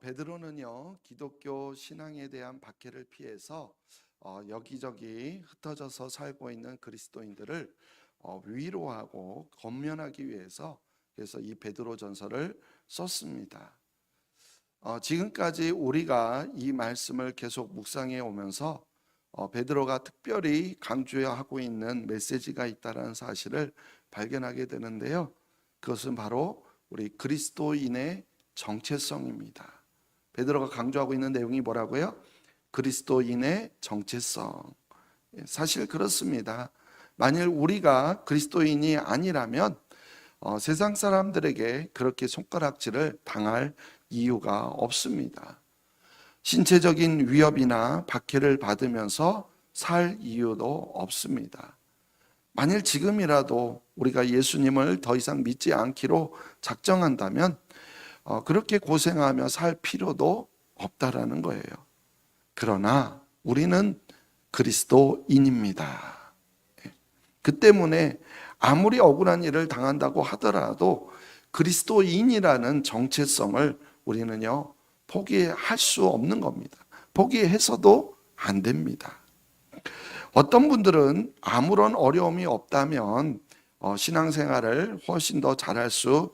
베드로는요, 기독교 신앙에 대한 박해를 피해서 여기저기 흩어져서 살고 있는 그리스도인들을 위로하고 권면하기 위해서 그래서 이 베드로 전서를 썼습니다. 지금까지 우리가 이 말씀을 계속 묵상해 오면서 베드로가 특별히 강조하고 있는 메시지가 있다는 사실을 발견하게 되는데요. 그것은 바로 우리 그리스도인의 정체성입니다. 베드로가 강조하고 있는 내용이 뭐라고요? 그리스도인의 정체성. 사실 그렇습니다. 만일 우리가 그리스도인이 아니라면 세상 사람들에게 그렇게 손가락질을 당할 이유가 없습니다. 신체적인 위협이나 박해를 받으면서 살 이유도 없습니다. 만일 지금이라도 우리가 예수님을 더 이상 믿지 않기로 작정한다면 그렇게 고생하며 살 필요도 없다라는 거예요. 그러나 우리는 그리스도인입니다. 그 때문에 아무리 억울한 일을 당한다고 하더라도 그리스도인이라는 정체성을 우리는요 포기할 수 없는 겁니다. 포기해서도 안 됩니다. 어떤 분들은 아무런 어려움이 없다면 신앙생활을 훨씬 더 잘할 수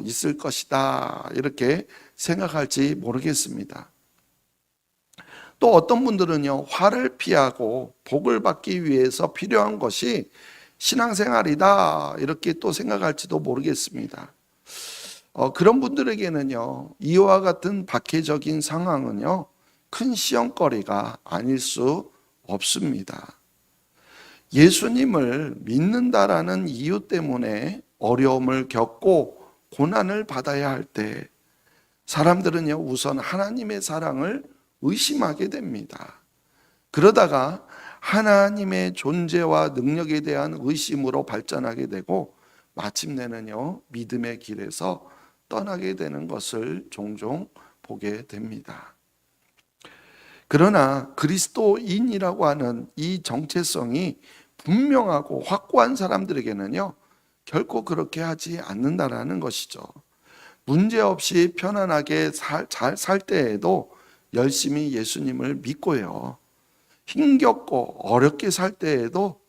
있을 것이다 이렇게 생각할지 모르겠습니다. 또 어떤 분들은요 화를 피하고 복을 받기 위해서 필요한 것이 신앙생활이다 이렇게 또 생각할지도 모르겠습니다. 그런 분들에게는요 이와 같은 박해적인 상황은요 큰 시험거리가 아닐 수 없습니다. 예수님을 믿는다라는 이유 때문에 어려움을 겪고 고난을 받아야 할 때 사람들은요 우선 하나님의 사랑을 의심하게 됩니다. 그러다가 하나님의 존재와 능력에 대한 의심으로 발전하게 되고 마침내는요 믿음의 길에서 떠나게 되는 것을 종종 보게 됩니다. 그러나 그리스도인이라고 하는 이 정체성이 분명하고 확고한 사람들에게는요 결코 그렇게 하지 않는다라는 것이죠. 문제없이 편안하게 잘 살 때에도 열심히 예수님을 믿고요 힘겹고 어렵게 살 때에도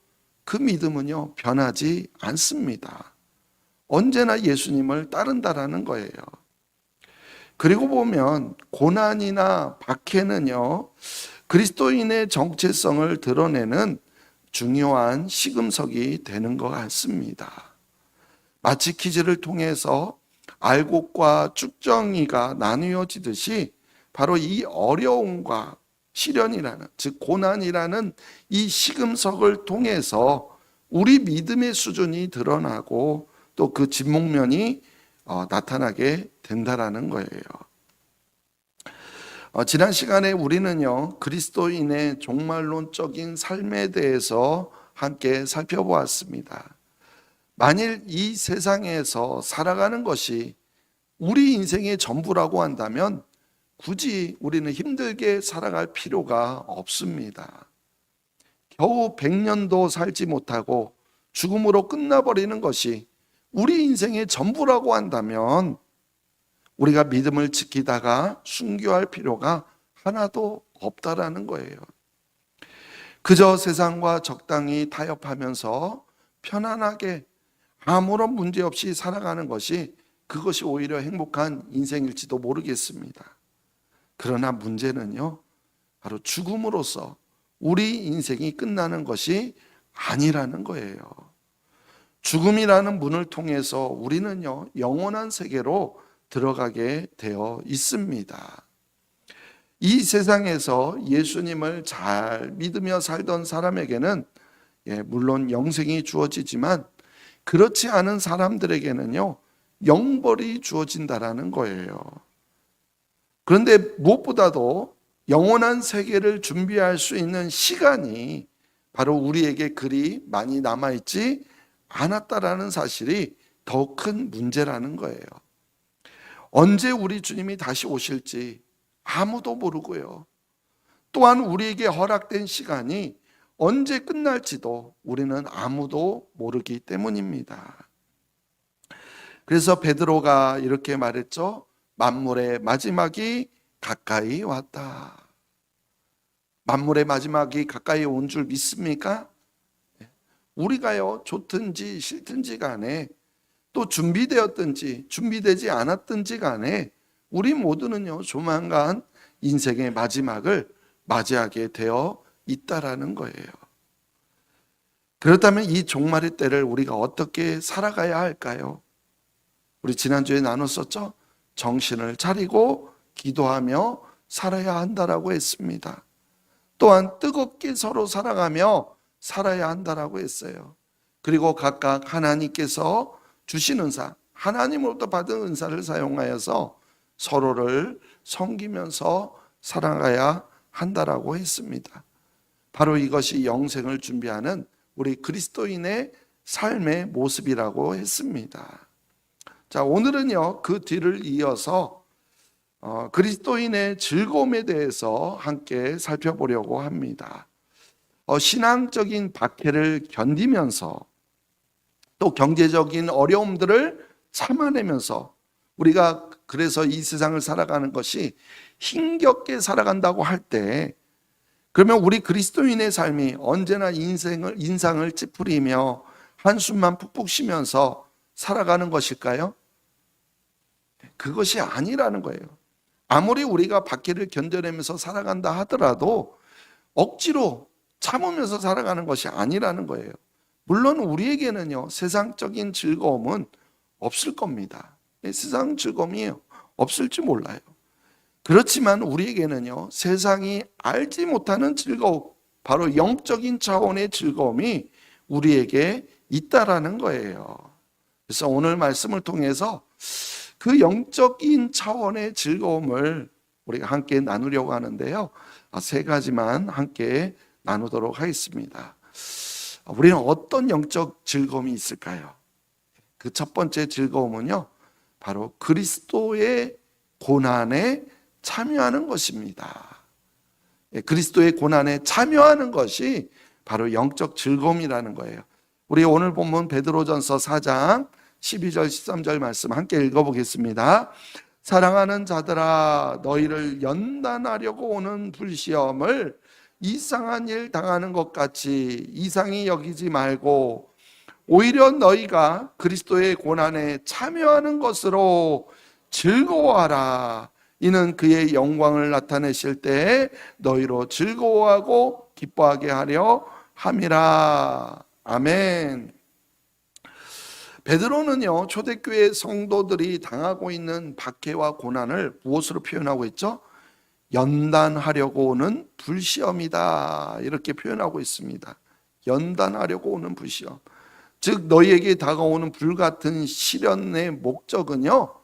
그 믿음은요 변하지 않습니다. 언제나 예수님을 따른다라는 거예요. 그리고 보면 고난이나 박해는요 그리스도인의 정체성을 드러내는 중요한 시금석이 되는 것 같습니다. 마치 퀴즈를 통해서 알곡과 쭉정이가 나누어지듯이 바로 이 어려움과 시련이라는 즉 고난이라는 이 시금석을 통해서 우리 믿음의 수준이 드러나고 또 그 진목면이 나타나게 된다라는 거예요. 지난 시간에 우리는요 그리스도인의 종말론적인 삶에 대해서 함께 살펴보았습니다. 만일 이 세상에서 살아가는 것이 우리 인생의 전부라고 한다면 굳이 우리는 힘들게 살아갈 필요가 없습니다. 겨우 100년도 살지 못하고 죽음으로 끝나버리는 것이 우리 인생의 전부라고 한다면 우리가 믿음을 지키다가 순교할 필요가 하나도 없다라는 거예요. 그저 세상과 적당히 타협하면서 편안하게 아무런 문제 없이 살아가는 것이 그것이 오히려 행복한 인생일지도 모르겠습니다. 그러나 문제는요 바로 죽음으로써 우리 인생이 끝나는 것이 아니라는 거예요. 죽음이라는 문을 통해서 우리는요 영원한 세계로 들어가게 되어 있습니다. 이 세상에서 예수님을 잘 믿으며 살던 사람에게는 물론 영생이 주어지지만 그렇지 않은 사람들에게는요 영벌이 주어진다라는 거예요. 그런데 무엇보다도 영원한 세계를 준비할 수 있는 시간이 바로 우리에게 그리 많이 남아있지 않았다라는 사실이 더 큰 문제라는 거예요. 언제 우리 주님이 다시 오실지 아무도 모르고요. 또한 우리에게 허락된 시간이 언제 끝날지도 우리는 아무도 모르기 때문입니다. 그래서 베드로가 이렇게 말했죠. 만물의 마지막이 가까이 왔다. 만물의 마지막이 가까이 온 줄 믿습니까? 우리가요, 좋든지 싫든지 간에, 또 준비되었든지 준비되지 않았든지 간에 우리 모두는요, 조만간 인생의 마지막을 맞이하게 되어 있다라는 거예요. 그렇다면 이 종말의 때를 우리가 어떻게 살아가야 할까요? 우리 지난주에 나눴었죠? 정신을 차리고 기도하며 살아야 한다라고 했습니다. 또한 뜨겁게 서로 살아가며 살아야 한다라고 했어요. 그리고 각각 하나님께서 주신 은사, 하나님으로부터 받은 은사를 사용하여서 서로를 섬기면서 살아가야 한다라고 했습니다. 바로 이것이 영생을 준비하는 우리 그리스도인의 삶의 모습이라고 했습니다. 자, 오늘은요, 그 뒤를 이어서 그리스도인의 즐거움에 대해서 함께 살펴보려고 합니다. 신앙적인 박해를 견디면서 또 경제적인 어려움들을 참아내면서 우리가 그래서 이 세상을 살아가는 것이 힘겹게 살아간다고 할 때, 그러면 우리 그리스도인의 삶이 언제나 인상을 찌푸리며 한숨만 푹푹 쉬면서 살아가는 것일까요? 그것이 아니라는 거예요. 아무리 우리가 박해를 견뎌내면서 살아간다 하더라도 억지로 참으면서 살아가는 것이 아니라는 거예요. 물론 우리에게는요, 세상적인 즐거움은 없을 겁니다. 세상 즐거움이 없을지 몰라요. 그렇지만 우리에게는요, 세상이 알지 못하는 즐거움, 바로 영적인 차원의 즐거움이 우리에게 있다라는 거예요. 그래서 오늘 말씀을 통해서 그 영적인 차원의 즐거움을 우리가 함께 나누려고 하는데요, 세 가지만 함께 나누도록 하겠습니다. 우리는 어떤 영적 즐거움이 있을까요? 그 첫 번째 즐거움은요, 바로 그리스도의 고난에 참여하는 것입니다. 그리스도의 고난에 참여하는 것이 바로 영적 즐거움이라는 거예요. 우리 오늘 본문 베드로전서 4장 12절 13절 말씀 함께 읽어보겠습니다. 사랑하는 자들아, 너희를 연단하려고 오는 불시험을 이상한 일 당하는 것 같이 이상히 여기지 말고 오히려 너희가 그리스도의 고난에 참여하는 것으로 즐거워하라. 이는 그의 영광을 나타내실 때에 너희로 즐거워하고 기뻐하게 하려 함이라. 아멘. 베드로는요, 초대교회 성도들이 당하고 있는 박해와 고난을 무엇으로 표현하고 있죠? 연단하려고 오는 불시험이다, 이렇게 표현하고 있습니다. 연단하려고 오는 불시험, 즉 너희에게 다가오는 불같은 시련의 목적은요,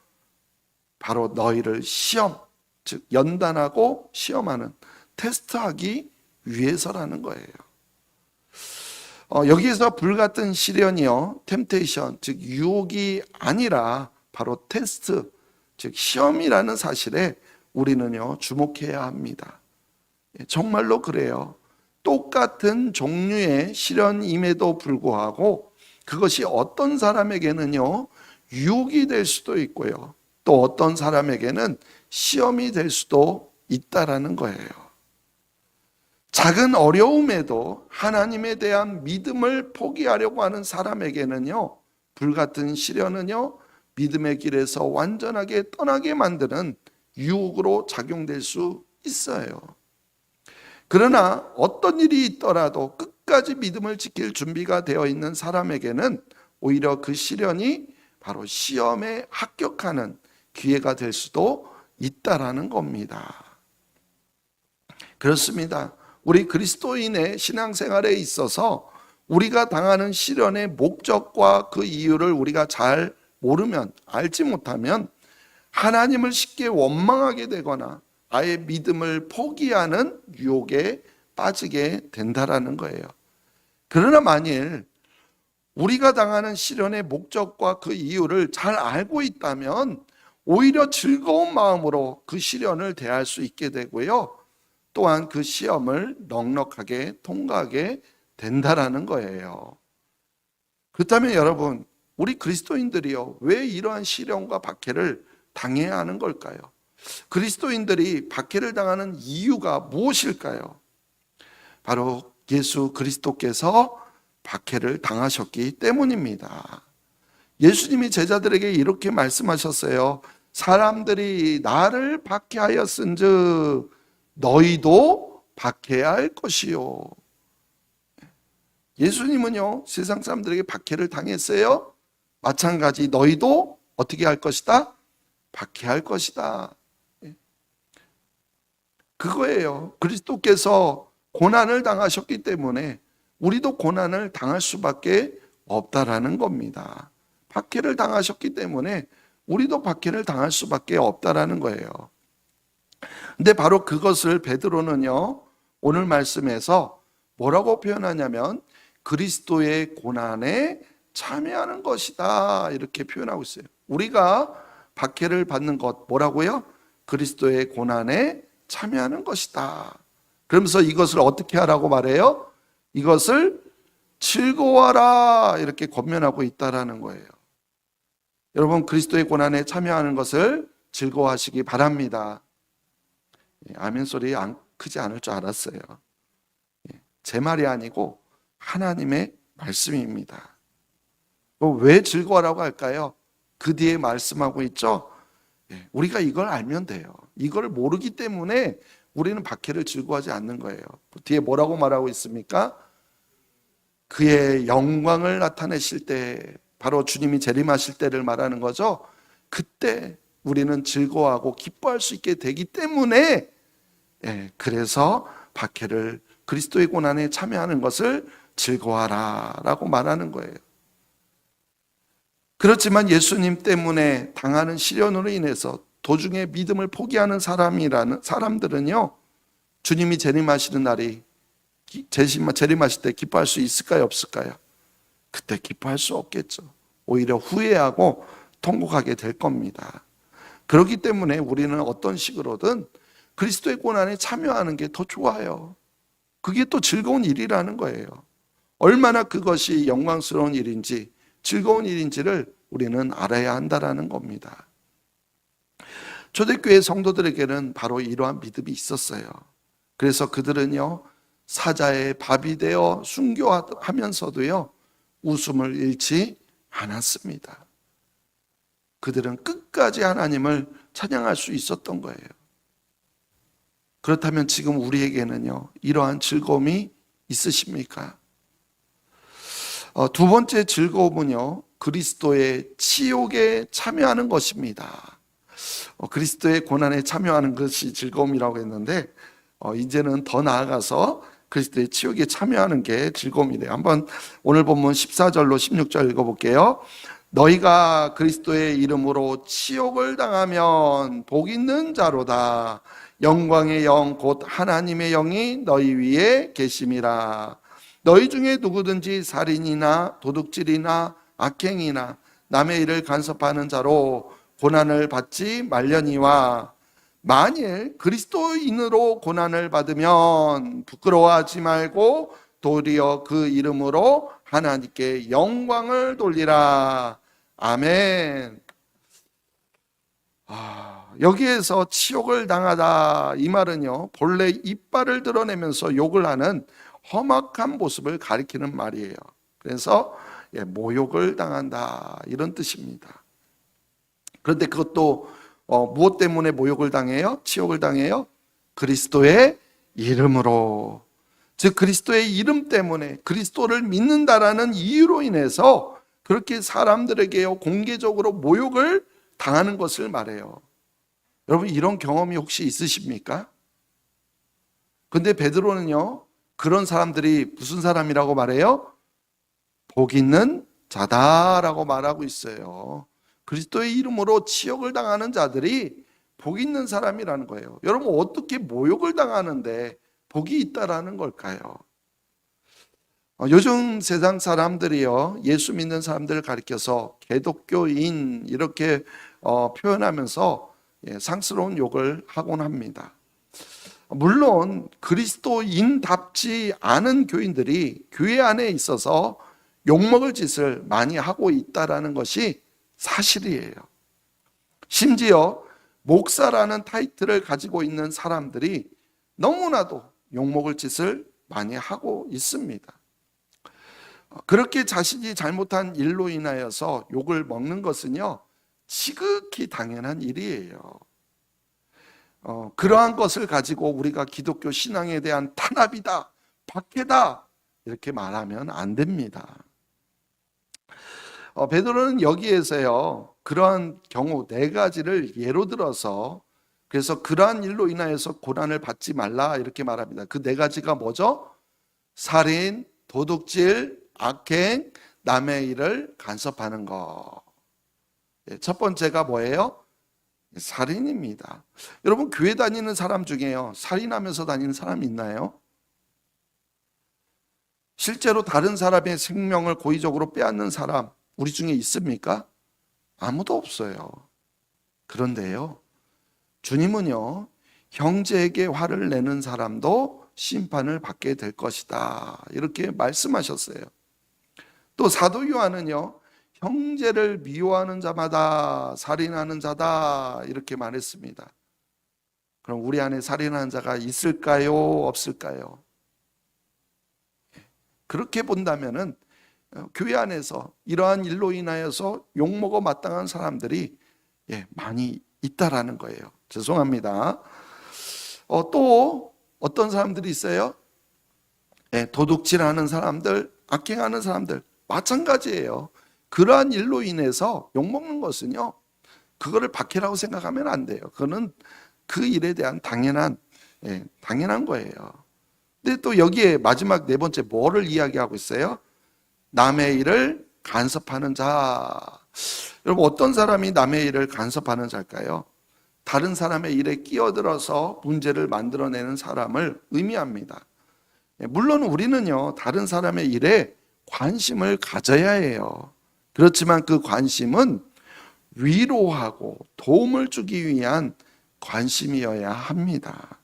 바로 너희를 시험, 즉 연단하고 시험하는, 테스트하기 위해서라는 거예요. 여기에서 불같은 시련이요, 템테이션, 즉 유혹이 아니라 바로 테스트, 즉 시험이라는 사실에 우리는요, 주목해야 합니다. 정말로 그래요. 똑같은 종류의 시련임에도 불구하고 그것이 어떤 사람에게는요, 유혹이 될 수도 있고요, 또 어떤 사람에게는 시험이 될 수도 있다라는 거예요. 작은 어려움에도 하나님에 대한 믿음을 포기하려고 하는 사람에게는요, 불같은 시련은요, 믿음의 길에서 완전하게 떠나게 만드는 유혹으로 작용될 수 있어요. 그러나 어떤 일이 있더라도 끝까지 믿음을 지킬 준비가 되어 있는 사람에게는 오히려 그 시련이 바로 시험에 합격하는 기회가 될 수도 있다라는 겁니다. 그렇습니다. 우리 그리스도인의 신앙생활에 있어서 우리가 당하는 시련의 목적과 그 이유를 우리가 잘 모르면, 알지 못하면 하나님을 쉽게 원망하게 되거나 아예 믿음을 포기하는 유혹에 빠지게 된다라는 거예요. 그러나 만일 우리가 당하는 시련의 목적과 그 이유를 잘 알고 있다면 오히려 즐거운 마음으로 그 시련을 대할 수 있게 되고요, 또한 그 시험을 넉넉하게 통과하게 된다라는 거예요. 그렇다면 여러분, 우리 그리스도인들이요, 왜 이러한 시련과 박해를 당해야 하는 걸까요? 그리스도인들이 박해를 당하는 이유가 무엇일까요? 바로 예수 그리스도께서 박해를 당하셨기 때문입니다. 예수님이 제자들에게 이렇게 말씀하셨어요. 사람들이 나를 박해하였은즉 너희도 박해야 할 것이요. 예수님은요, 세상 사람들에게 박해를 당했어요. 마찬가지 너희도 어떻게 할 것이다? 박해할 것이다. 그거예요. 그리스도께서 고난을 당하셨기 때문에 우리도 고난을 당할 수밖에 없다라는 겁니다. 박해를 당하셨기 때문에 우리도 박해를 당할 수밖에 없다라는 거예요. 근데 바로 그것을 베드로는요, 오늘 말씀에서 뭐라고 표현하냐면 그리스도의 고난에 참여하는 것이다, 이렇게 표현하고 있어요. 우리가 박해를 받는 것 뭐라고요? 그리스도의 고난에 참여하는 것이다. 그러면서 이것을 어떻게 하라고 말해요? 이것을 즐거워하라, 이렇게 권면하고 있다라는 거예요. 여러분, 그리스도의 고난에 참여하는 것을 즐거워하시기 바랍니다. 아멘 소리 크지 않을 줄 알았어요. 제 말이 아니고 하나님의 말씀입니다. 왜 즐거워라고 할까요? 그 뒤에 말씀하고 있죠. 우리가 이걸 알면 돼요. 이걸 모르기 때문에 우리는 박해를 즐거워하지 않는 거예요. 뒤에 뭐라고 말하고 있습니까? 그의 영광을 나타내실 때, 바로 주님이 재림하실 때를 말하는 거죠. 그때 우리는 즐거워하고 기뻐할 수 있게 되기 때문에, 그래서 박해를, 그리스도의 고난에 참여하는 것을 즐거워하라 라고 말하는 거예요. 그렇지만 예수님 때문에 당하는 시련으로 인해서 도중에 믿음을 포기하는 사람들은요, 주님이 재림하시는 날이, 재림하실 때 기뻐할 수 있을까요, 없을까요? 그때 기뻐할 수 없겠죠. 오히려 후회하고 통곡하게 될 겁니다. 그렇기 때문에 우리는 어떤 식으로든 그리스도의 고난에 참여하는 게 더 좋아요. 그게 또 즐거운 일이라는 거예요. 얼마나 그것이 영광스러운 일인지, 즐거운 일인지를 우리는 알아야 한다는 겁니다. 초대교회 성도들에게는 바로 이러한 믿음이 있었어요. 그래서 그들은요, 사자의 밥이 되어 순교하면서도요, 웃음을 잃지 않았습니다. 그들은 끝까지 하나님을 찬양할 수 있었던 거예요. 그렇다면 지금 우리에게는요, 이러한 즐거움이 있으십니까? 두 번째 즐거움은요, 그리스도의 치욕에 참여하는 것입니다. 그리스도의 고난에 참여하는 것이 즐거움이라고 했는데, 이제는 더 나아가서 그리스도의 치욕에 참여하는 게 즐거움이래요. 한번 오늘 본문 14절로 16절 읽어볼게요. 너희가 그리스도의 이름으로 치욕을 당하면 복 있는 자로다. 영광의 영 곧 하나님의 영이 너희 위에 계심이라. 너희 중에 누구든지 살인이나 도둑질이나 악행이나 남의 일을 간섭하는 자로 고난을 받지 말려니와, 만일 그리스도인으로 고난을 받으면 부끄러워하지 말고 도리어 그 이름으로 하나님께 영광을 돌리라. 아멘. 여기에서 치욕을 당하다, 이 말은요, 본래 이빨을 드러내면서 욕을 하는 험악한 모습을 가리키는 말이에요. 그래서 모욕을 당한다, 이런 뜻입니다. 그런데 그것도 무엇 때문에 모욕을 당해요? 치욕을 당해요? 그리스도의 이름으로. 즉 그리스도의 이름 때문에, 그리스도를 믿는다라는 이유로 인해서 그렇게 사람들에게요, 공개적으로 모욕을 당하는 것을 말해요. 여러분, 이런 경험이 혹시 있으십니까? 근데 베드로는요, 그런 사람들이 무슨 사람이라고 말해요? 복 있는 자다라고 말하고 있어요. 그리스도의 이름으로 치욕을 당하는 자들이 복 있는 사람이라는 거예요. 여러분, 어떻게 모욕을 당하는데 복이 있다라는 걸까요? 요즘 세상 사람들이요, 예수 믿는 사람들을 가리켜서 개독교인 이렇게 표현하면서 상스러운 욕을 하곤 합니다. 물론 그리스도인답지 않은 교인들이 교회 안에 있어서 욕먹을 짓을 많이 하고 있다라는 것이 사실이에요. 심지어 목사라는 타이틀을 가지고 있는 사람들이 너무나도 욕먹을 짓을 많이 하고 있습니다. 그렇게 자신이 잘못한 일로 인하여서 욕을 먹는 것은요, 지극히 당연한 일이에요. 그러한 것을 가지고 우리가 기독교 신앙에 대한 탄압이다, 박해다 이렇게 말하면 안 됩니다. 베드로는 여기에서요, 그러한 경우 4가지를 예로 들어서, 그래서 그러한 일로 인하여서 고난을 받지 말라 이렇게 말합니다. 그 4가지가 뭐죠? 살인, 도둑질, 악행, 남의 일을 간섭하는 것. 첫 번째가 뭐예요? 살인입니다. 여러분, 교회 다니는 사람 중에요, 살인하면서 다니는 사람 있나요? 실제로 다른 사람의 생명을 고의적으로 빼앗는 사람 우리 중에 있습니까? 아무도 없어요. 그런데요, 주님은요, 형제에게 화를 내는 사람도 심판을 받게 될 것이다 이렇게 말씀하셨어요. 또 사도 요한은요, 형제를 미워하는 자마다 살인하는 자다 이렇게 말했습니다. 그럼 우리 안에 살인하는 자가 있을까요? 없을까요? 그렇게 본다면은 교회 안에서 이러한 일로 인하여서 욕먹어 마땅한 사람들이 많이 있다라는 거예요. 죄송합니다. 또 어떤 사람들이 있어요? 도둑질하는 사람들, 악행하는 사람들 마찬가지예요. 그러한 일로 인해서 욕먹는 것은요, 그거를 박해라고 생각하면 안 돼요. 그거는 그 일에 대한 당연한 거예요. 근데 또 여기에 마지막 4번째 뭐를 이야기하고 있어요? 남의 일을 간섭하는 자. 여러분, 어떤 사람이 남의 일을 간섭하는 자일까요? 다른 사람의 일에 끼어들어서 문제를 만들어내는 사람을 의미합니다. 물론 우리는요, 다른 사람의 일에 관심을 가져야 해요. 그렇지만 그 관심은 위로하고 도움을 주기 위한 관심이어야 합니다.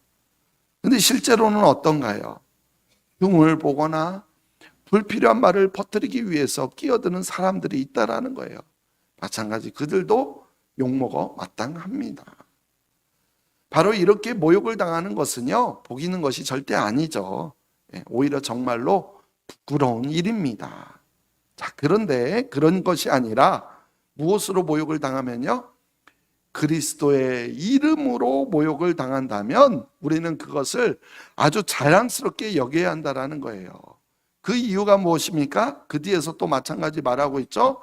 근데 실제로는 어떤가요? 흉을 보거나 불필요한 말을 퍼뜨리기 위해서 끼어드는 사람들이 있다라는 거예요. 마찬가지 그들도 욕먹어 마땅합니다. 바로 이렇게 모욕을 당하는 것은요, 복 있는 것이 절대 아니죠. 오히려 정말로 부끄러운 일입니다. 자, 그런데 그런 것이 아니라 무엇으로 모욕을 당하면요? 그리스도의 이름으로 모욕을 당한다면 우리는 그것을 아주 자랑스럽게 여겨야 한다는 거예요. 그 이유가 무엇입니까? 그 뒤에서 또 마찬가지 말하고 있죠.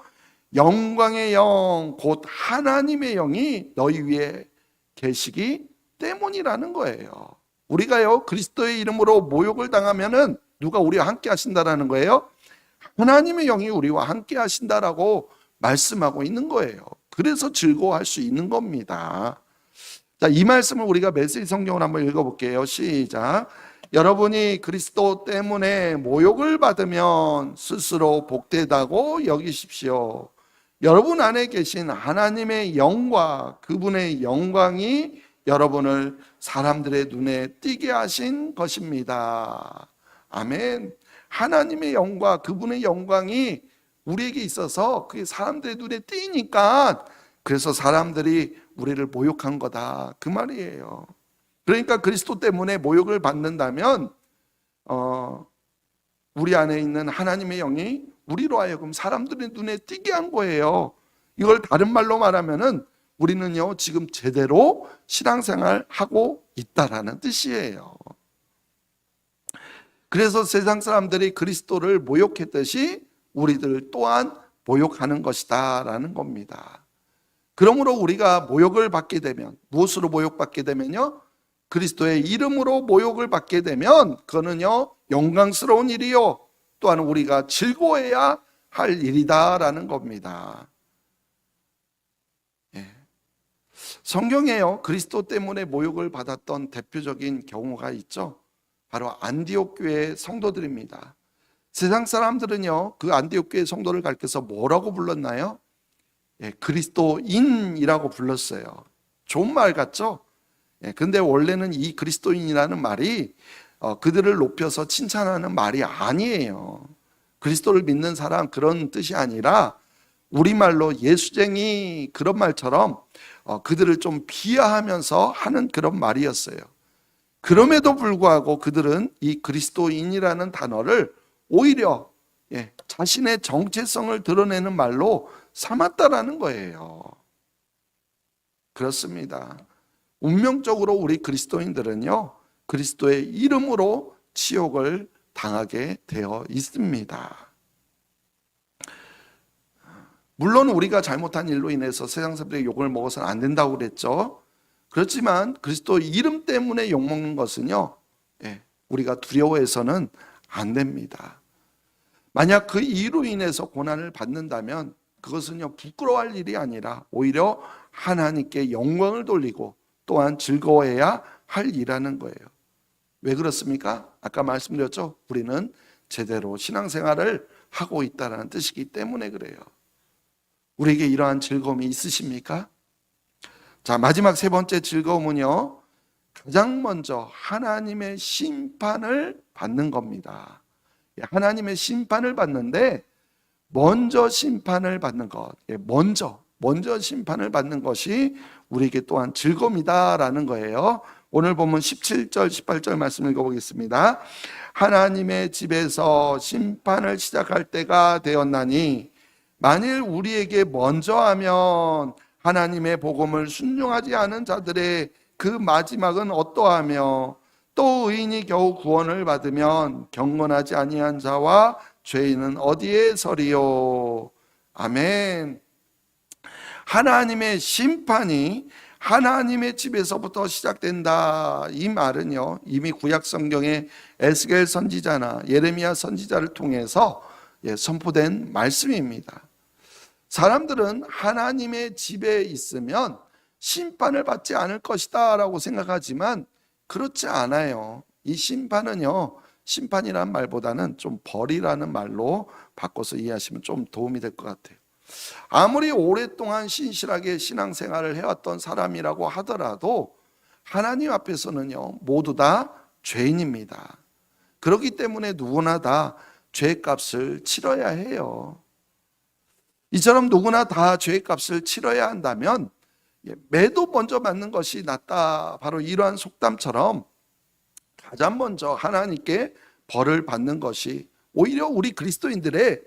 영광의 영, 곧 하나님의 영이 너희 위에 계시기 때문이라는 거예요. 우리가요, 그리스도의 이름으로 모욕을 당하면은 누가 우리와 함께 하신다라는 거예요? 하나님의 영이 우리와 함께 하신다라고 말씀하고 있는 거예요. 그래서 즐거워할 수 있는 겁니다. 자, 이 말씀을 우리가 메시지 성경을 한번 읽어볼게요. 시작. 여러분이 그리스도 때문에 모욕을 받으면 스스로 복되다고 여기십시오. 여러분 안에 계신 하나님의 영과 그분의 영광이 여러분을 사람들의 눈에 띄게 하신 것입니다. 아멘. 하나님의 영과 그분의 영광이 우리에게 있어서 그게 사람들의 눈에 띄니까 그래서 사람들이 우리를 모욕한 거다 그 말이에요. 그러니까 그리스도 때문에 모욕을 받는다면 우리 안에 있는 하나님의 영이 우리로 하여금 사람들의 눈에 띄게 한 거예요. 이걸 다른 말로 말하면은 우리는요, 지금 제대로 신앙생활 하고 있다라는 뜻이에요. 그래서 세상 사람들이 그리스도를 모욕했듯이 우리들 또한 모욕하는 것이다 라는 겁니다. 그러므로 우리가 모욕을 받게 되면, 무엇으로 모욕받게 되면요, 그리스도의 이름으로 모욕을 받게 되면 그거는요, 영광스러운 일이요, 또한 우리가 즐거워해야 할 일이다라는 겁니다. 성경에요, 그리스도 때문에 모욕을 받았던 대표적인 경우가 있죠. 바로 안디옥 교회 성도들입니다. 세상 사람들은요, 그 안디옥 교회 성도를 가리켜서 뭐라고 불렀나요? 그리스도인이라고 불렀어요. 좋은 말 같죠? 근데 원래는 이 그리스도인이라는 말이 그들을 높여서 칭찬하는 말이 아니에요. 그리스도를 믿는 사람 그런 뜻이 아니라 우리말로 예수쟁이 그런 말처럼 그들을 좀 비하하면서 하는 그런 말이었어요. 그럼에도 불구하고 그들은 이 그리스도인이라는 단어를 오히려 자신의 정체성을 드러내는 말로 삼았다라는 거예요. 그렇습니다. 운명적으로 우리 그리스도인들은요, 그리스도의 이름으로 치욕을 당하게 되어 있습니다. 물론 우리가 잘못한 일로 인해서 세상 사람들의 욕을 먹어서는 안 된다고 그랬죠. 그렇지만 그리스도 이름 때문에 욕먹는 것은요, 우리가 두려워해서는 안 됩니다. 만약 그 이유로 인해서 고난을 받는다면 그것은요, 부끄러워할 일이 아니라 오히려 하나님께 영광을 돌리고 또한 즐거워해야 할 일이라는 거예요. 왜 그렇습니까? 아까 말씀드렸죠. 우리는 제대로 신앙생활을 하고 있다는 뜻이기 때문에 그래요. 우리에게 이러한 즐거움이 있으십니까? 자, 마지막 세 번째 즐거움은요, 가장 먼저 하나님의 심판을 받는 겁니다. 하나님의 심판을 받는데 먼저 심판을 받는 것, 먼저 심판을 받는 것이 우리에게 또한 즐거움이다라는 거예요. 오늘 보면 17절, 18절 말씀 읽어보겠습니다. 하나님의 집에서 심판을 시작할 때가 되었나니 만일 우리에게 먼저 하면 하나님의 복음을 순종하지 않은 자들의 그 마지막은 어떠하며 또 의인이 겨우 구원을 받으면 경건하지 아니한 자와 죄인은 어디에 서리요. 아멘. 하나님의 심판이 하나님의 집에서부터 시작된다. 이 말은요, 이미 구약 성경의 에스겔 선지자나 예레미야 선지자를 통해서 선포된 말씀입니다. 사람들은 하나님의 집에 있으면 심판을 받지 않을 것이다 라고 생각하지만 그렇지 않아요. 이 심판은요, 심판이란 말보다는 좀 벌이라는 말로 바꿔서 이해하시면 좀 도움이 될 것 같아요. 아무리 오랫동안 신실하게 신앙생활을 해왔던 사람이라고 하더라도 하나님 앞에서는요, 모두 다 죄인입니다. 그렇기 때문에 누구나 다 죄값을 치러야 해요. 이처럼 누구나 다 죄값을 치러야 한다면 매도 먼저 받는 것이 낫다. 바로 이러한 속담처럼 가장 먼저 하나님께 벌을 받는 것이 오히려 우리 그리스도인들의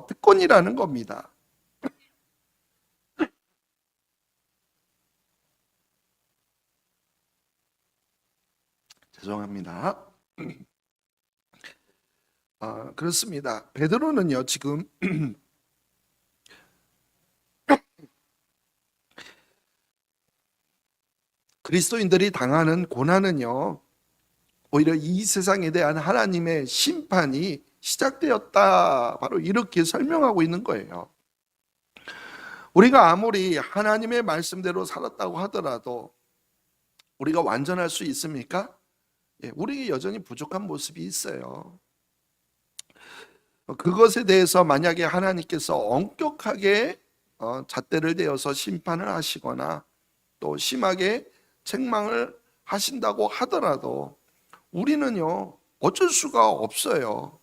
특권이라는 겁니다. 죄송합니다. 그렇습니다. 베드로는요, 지금 그리스도인들이 당하는 고난은요, 오히려 이 세상에 대한 하나님의 심판이 시작되었다. 바로 이렇게 설명하고 있는 거예요. 우리가 아무리 하나님의 말씀대로 살았다고 하더라도 우리가 완전할 수 있습니까? 우리에게 여전히 부족한 모습이 있어요. 그것에 대해서 만약에 하나님께서 엄격하게 잣대를 대어서 심판을 하시거나 또 심하게 책망을 하신다고 하더라도 우리는요, 어쩔 수가 없어요.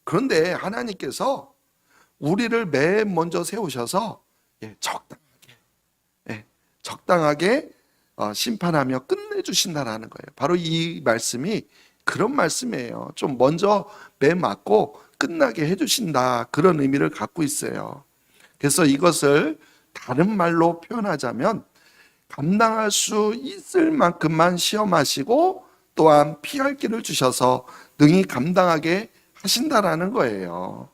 그런데 하나님께서 우리를 맨 먼저 세우셔서 적당하게 심판하며 끝내주신다라는 거예요. 바로 이 말씀이 그런 말씀이에요. 좀 먼저 매 맞고 끝나게 해주신다, 그런 의미를 갖고 있어요. 그래서 이것을 다른 말로 표현하자면 감당할 수 있을 만큼만 시험하시고 또한 피할 길을 주셔서 능히 감당하게 하신다라는 거예요.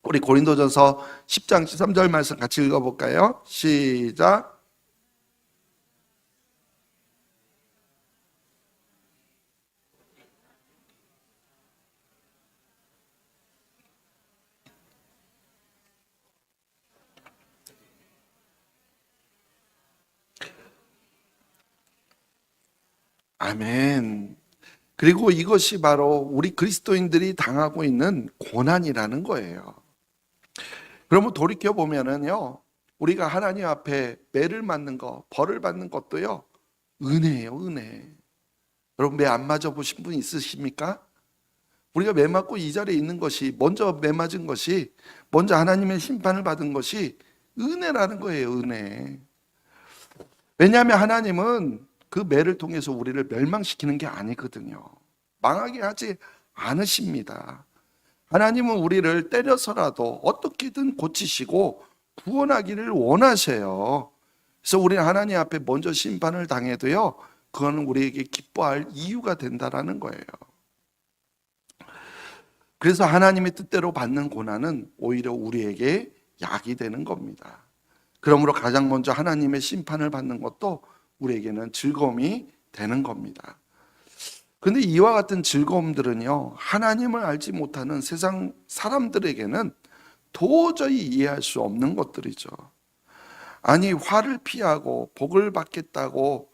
우리 고린도전서 10장 13절 말씀 같이 읽어볼까요? 시작. 아멘. 그리고 이것이 바로 우리 그리스도인들이 당하고 있는 고난이라는 거예요. 그러면 돌이켜 보면은요, 우리가 하나님 앞에 매를 맞는 거, 벌을 받는 것도요, 은혜예요, 은혜. 여러분, 매 안 맞아 보신 분 있으십니까? 우리가 매 맞고 이 자리에 있는 것이, 먼저 매 맞은 것이, 먼저 하나님의 심판을 받은 것이 은혜라는 거예요, 은혜. 왜냐하면 하나님은 그 매를 통해서 우리를 멸망시키는 게 아니거든요. 망하게 하지 않으십니다. 하나님은 우리를 때려서라도 어떻게든 고치시고 구원하기를 원하세요. 그래서 우리는 하나님 앞에 먼저 심판을 당해도요, 그거는 우리에게 기뻐할 이유가 된다라는 거예요. 그래서 하나님의 뜻대로 받는 고난은 오히려 우리에게 약이 되는 겁니다. 그러므로 가장 먼저 하나님의 심판을 받는 것도 우리에게는 즐거움이 되는 겁니다. 근데 이와 같은 즐거움들은요, 하나님을 알지 못하는 세상 사람들에게는 도저히 이해할 수 없는 것들이죠. 아니, 화를 피하고 복을 받겠다고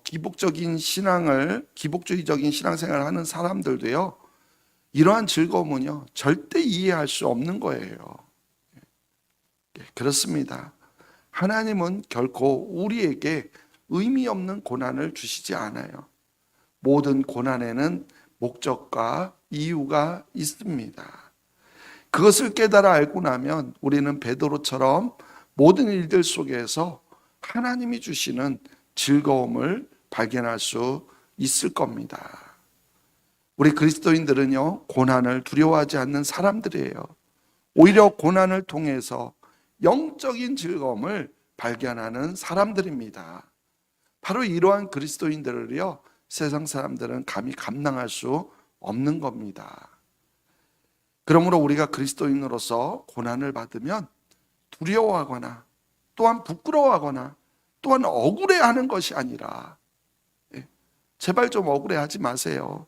기복적인 신앙생활을 하는 사람들도요, 이러한 즐거움은요, 절대 이해할 수 없는 거예요. 그렇습니다. 하나님은 결코 우리에게 의미 없는 고난을 주시지 않아요. 모든 고난에는 목적과 이유가 있습니다. 그것을 깨달아 알고 나면 우리는 베드로처럼 모든 일들 속에서 하나님이 주시는 즐거움을 발견할 수 있을 겁니다. 우리 그리스도인들은요, 고난을 두려워하지 않는 사람들이에요. 오히려 고난을 통해서 영적인 즐거움을 발견하는 사람들입니다. 바로 이러한 그리스도인들을요, 세상 사람들은 감히 감당할 수 없는 겁니다. 그러므로 우리가 그리스도인으로서 고난을 받으면 두려워하거나 또한 부끄러워하거나 또한 억울해하는 것이 아니라, 제발 좀 억울해하지 마세요.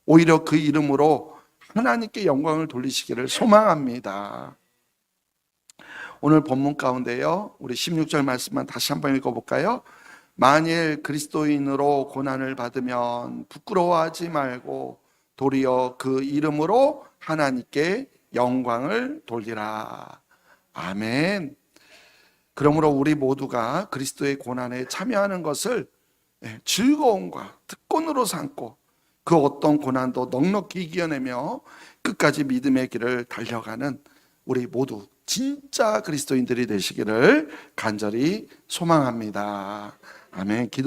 오히려 그 이름으로 하나님께 영광을 돌리시기를 소망합니다. 오늘 본문 가운데요, 우리 16절 말씀만 다시 한번 읽어볼까요? 만일 그리스도인으로 고난을 받으면 부끄러워하지 말고 도리어 그 이름으로 하나님께 영광을 돌리라. 아멘. 그러므로 우리 모두가 그리스도의 고난에 참여하는 것을 즐거움과 특권으로 삼고 그 어떤 고난도 넉넉히 이겨내며 끝까지 믿음의 길을 달려가는 우리 모두 진짜 그리스도인들이 되시기를 간절히 소망합니다. 아멘.